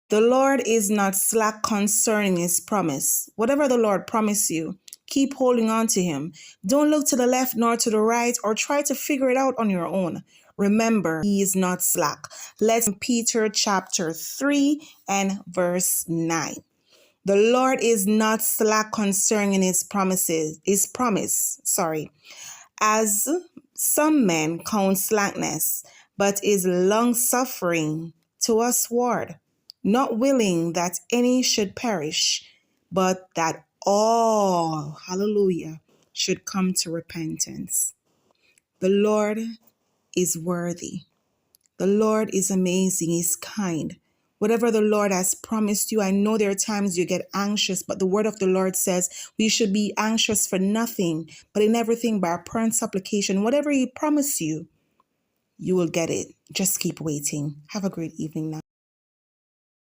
The Lord is not slack concerning his promise. Whatever the Lord promised you, keep holding on to him. Don't look to the left nor to the right or try to figure it out on your own. Remember, he is not slack. Let's Peter chapter 3 and verse 9. The Lord is not slack concerning his promise, as some men count slackness, but is long-suffering to usward, not willing that any should perish, but that all, hallelujah, should come to repentance. The Lord is worthy. The Lord is amazing. He's kind. Whatever the Lord has promised you, I know there are times you get anxious, but the word of the Lord says we should be anxious for nothing, but in everything by prayer and supplication. Whatever he promised you, you will get it. Just keep waiting. Have a great evening now.